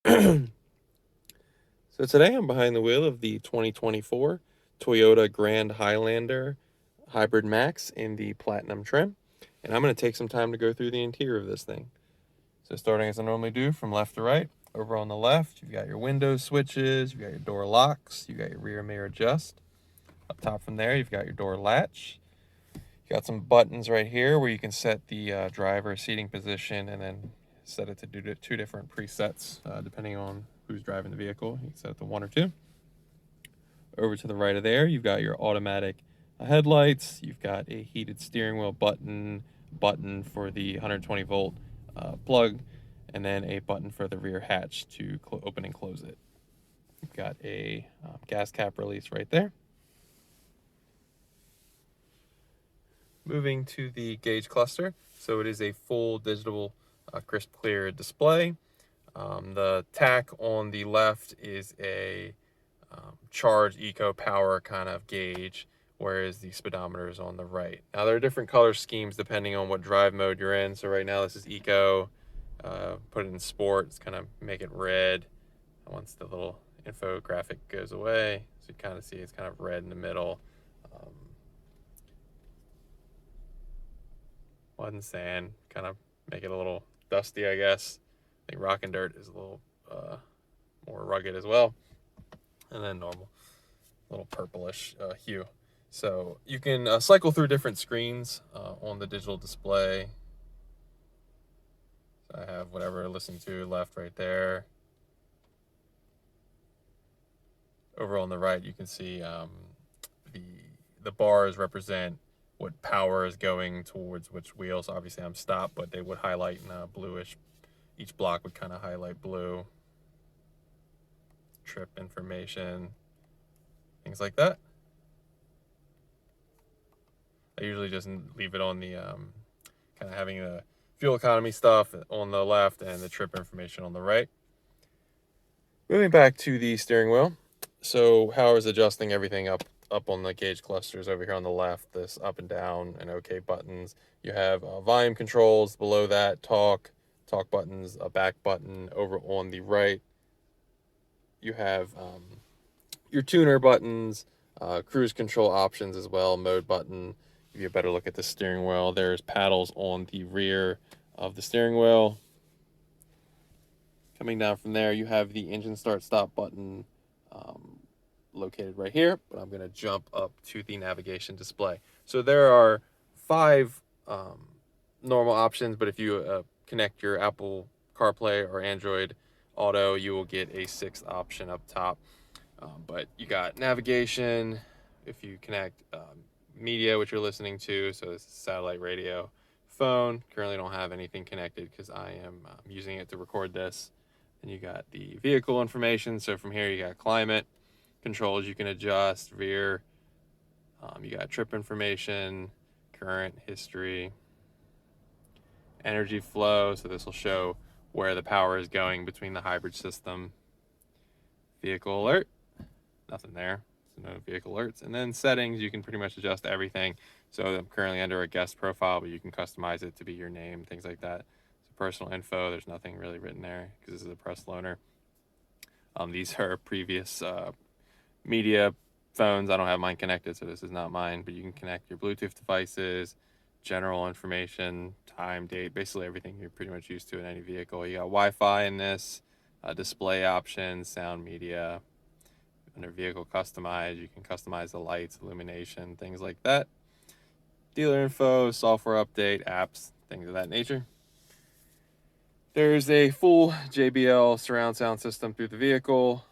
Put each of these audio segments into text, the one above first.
So today I'm behind the wheel of the 2024 Toyota Grand Highlander Hybrid Max in the Platinum trim, and I'm going to take some time to go through the interior of this thing. So starting as I normally do from left to right, over on the left, you've got your window switches, you've got your door locks, you've got your rear mirror adjust. Up top from there, you've got your door latch. You got some buttons right here where you can set the driver seating position and then set it to do two different presets depending on who's driving the vehicle. You can set it to one or two. Over to the right of there, you've got your automatic headlights. You've got a heated steering wheel button for the 120 volt plug, and then a button for the rear hatch to open and close it. You've got a gas cap release right there. Moving to the gauge cluster, so it is a full digital crisp clear display. The tack on the left is a charge eco power kind of gauge, whereas the speedometer is on the right. Now there are different color schemes depending on what drive mode you're in. So right now this is eco. Put it in sport, it's kind of make it red. Once the little infographic goes away, so you kind of see it's kind of red in the middle. Mud and sand, kind of make it a little dusty, I guess. I think rock and dirt is a little more rugged as well. And then normal, little purplish hue. So you can cycle through different screens on the digital display. So I have whatever I listen to left right there. Over on the right, you can see the bars represent what power is going towards which wheels. Obviously I'm stopped, but they would highlight in bluish. Each block would kind of highlight blue. Trip information, things like that. I usually just leave it on the kind of having the fuel economy stuff on the left and the trip information on the right. Moving back to the steering wheel. So how is adjusting everything up on the gauge clusters over here on the left, this up and down and OK buttons. You have volume controls below that, talk buttons, a back button. Over on the right, you have your tuner buttons, cruise control options as well, mode button. Give you a better look at the steering wheel. There's paddles on the rear of the steering wheel. Coming down from there, you have the engine start stop button located right here, but I'm going to jump up to the navigation display. So there are 5 normal options, but if you connect your Apple CarPlay or Android Auto, you will get a 6th option up top. But you got navigation, if you connect media, which you're listening to, so this is satellite radio, phone. Currently don't have anything connected because I am using it to record this. And you got the vehicle information. So from here you got climate controls you can adjust, rear. You got trip information, current, history, energy flow. So this will show where the power is going between the hybrid system. Vehicle alert, nothing there, so no vehicle alerts. And then settings, you can pretty much adjust everything. So I'm currently under a guest profile, but you can customize it to be your name, things like that. So personal info, there's nothing really written there because this is a press loaner. These are previous media phones. I don't have mine connected, so this is not mine, but you can connect your Bluetooth devices, general information, time, date, basically everything you're pretty much used to in any vehicle. You got Wi-Fi in this, display options, sound media. Under vehicle customize, you can customize the lights, illumination, things like that. Dealer info, software update, apps, things of that nature. There's a full JBL surround sound system through the vehicle.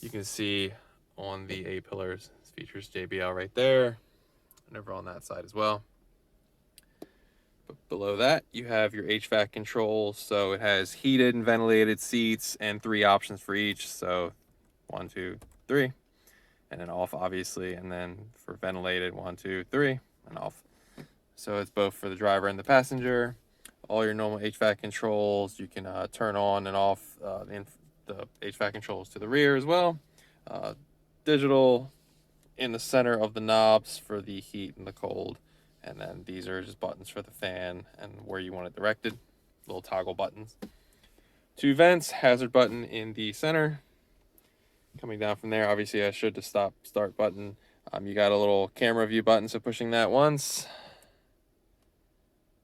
You can see on the A-pillars, it features JBL right there, and over on that side as well. But below that, you have your HVAC controls. So it has heated and ventilated seats and 3 options for each. So 1, 2, 3, and then off, obviously. And then for ventilated, 1, 2, 3, and off. So it's both for the driver and the passenger. All your normal HVAC controls, you can turn on and off the HVAC controls to the rear as well. Digital in the center of the knobs for the heat and the cold. And then these are just buttons for the fan and where you want it directed, little toggle buttons. 2 vents, hazard button in the center. Coming down from there, obviously I should the start button. You got a little camera view button, so pushing that once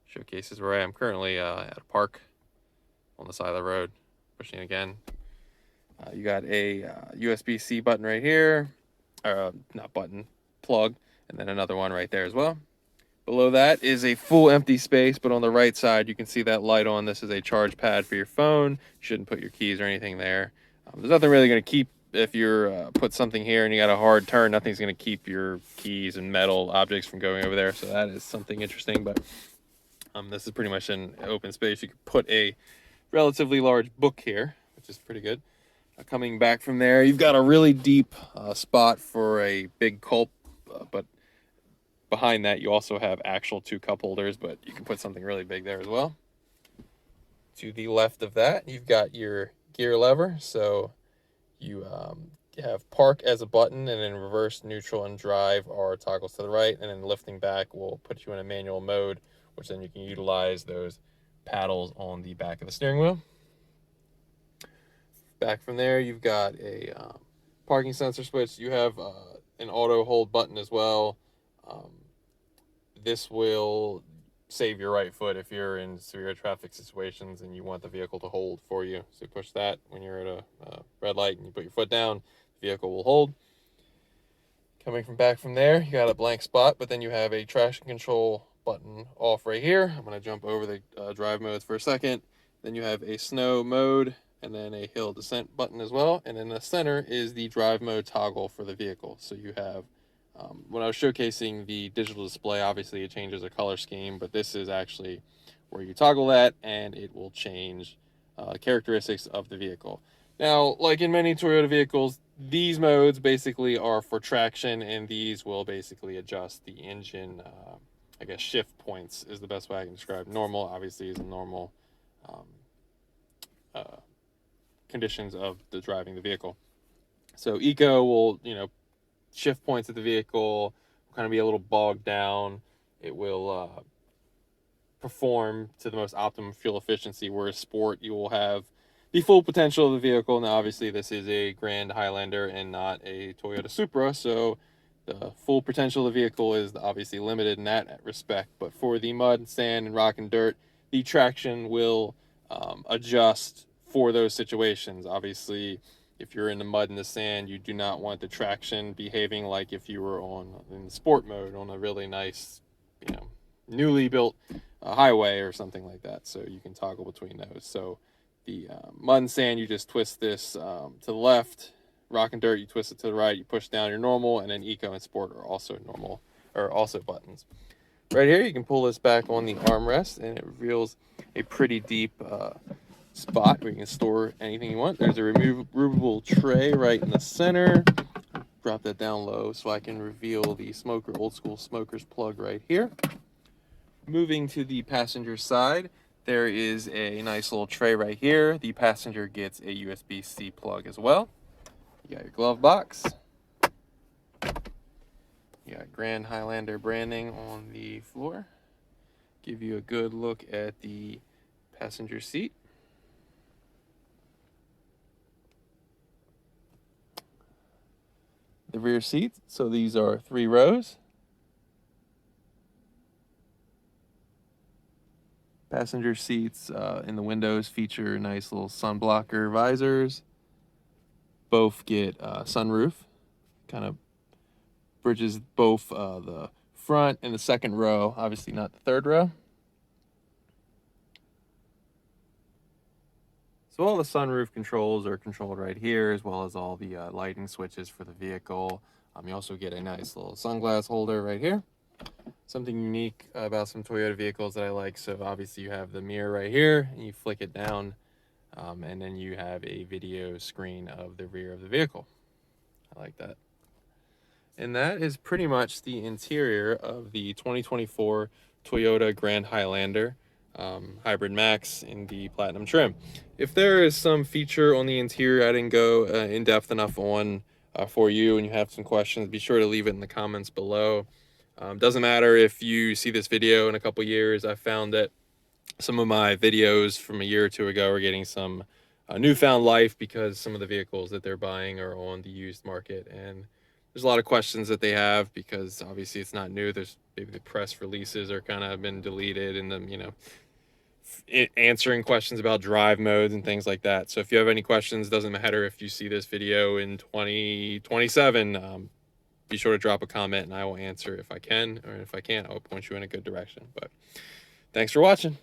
showcases where I am currently at a park on the side of the road. Pushing it again. You got a USB-C button right here, or not button, plug, and then another one right there as well. Below that is a full empty space, but on the right side you can see that light on. This is a charge pad for your phone. You shouldn't put your keys or anything there. There's nothing really going to keep, if you're put something here and you got a hard turn, nothing's going to keep your keys and metal objects from going over there. So that is something interesting, but this is pretty much an open space. You could put a relatively large book here, which is pretty good. Coming back from there, you've got a really deep spot for a big culp, but behind that you also have actual 2 cup holders, but you can put something really big there as well. To the left of that, you've got your gear lever. So you have park as a button, and then reverse, neutral, and drive are toggles to the right, and then lifting back will put you in a manual mode, which then you can utilize those paddles on the back of the steering wheel. Back from there, you've got a parking sensor switch. You have an auto hold button as well. This will save your right foot if you're in severe traffic situations and you want the vehicle to hold for you. So you push that when you're at a red light and you put your foot down, the vehicle will hold. Coming from back from there, you got a blank spot, but then you have a traction control button off right here. I'm going to jump over the drive modes for a second. Then you have a snow mode, and then a hill descent button as well. And in the center is the drive mode toggle for the vehicle. So you have, when I was showcasing the digital display, obviously it changes the color scheme, but this is actually where you toggle that and it will change characteristics of the vehicle. Now, like in many Toyota vehicles, these modes basically are for traction, and these will basically adjust the engine, I guess shift points is the best way I can describe. Normal, obviously, is a normal conditions of the driving the vehicle. So eco will, shift points of the vehicle will kind of be a little bogged down. It will perform to the most optimum fuel efficiency, whereas sport, you will have the full potential of the vehicle. Now, obviously, this is a Grand Highlander and not a Toyota Supra, so the full potential of the vehicle is obviously limited in that respect. But for the mud, sand, and rock and dirt, the traction will adjust for those situations. Obviously, if you're in the mud and the sand, you do not want the traction behaving like if you were in the sport mode on a really nice, newly built highway or something like that. So you can toggle between those. So the mud and sand, you just twist this to the left. Rock and dirt, you twist it to the right. You push down your normal, and then eco and sport are also normal, or also buttons. Right here, you can pull this back on the armrest, and it reveals a pretty deep spot where you can store anything you want. There's a removable tray right in the center. Drop that down low so I can reveal the old school smoker's plug right here. Moving to the passenger side, there is a nice little tray right here. The passenger gets a USB-C plug as well. You got your glove box. You got Grand Highlander branding on the floor. Give you a good look at the passenger seat. The rear seats, so these are 3 rows. Passenger seats in the windows feature nice little sun blocker visors. Both get sunroof, kind of bridges both the front and the second row, obviously not the third row. So all the sunroof controls are controlled right here, as well as all the lighting switches for the vehicle. You also get a nice little sunglass holder right here. Something unique about some Toyota vehicles that I like. So obviously you have the mirror right here, and you flick it down, and then you have a video screen of the rear of the vehicle. I like that. And that is pretty much the interior of the 2024 Toyota Grand Highlander Hybrid Max in the Platinum trim. If there is some feature on the interior I didn't go in depth enough on for you, and you have some questions, be sure to leave it in the comments below. Doesn't matter if you see this video in a couple years. I found that some of my videos from a year or two ago are getting some a newfound life because some of the vehicles that they're buying are on the used market, and there's a lot of questions that they have because obviously it's not new. There's maybe the press releases are kind of been deleted, and them, answering questions about drive modes and things like that. So if you have any questions, doesn't matter if you see this video in 2027, be sure to drop a comment and I will answer if I can, or if I can't, I'll point you in a good direction. But thanks for watching.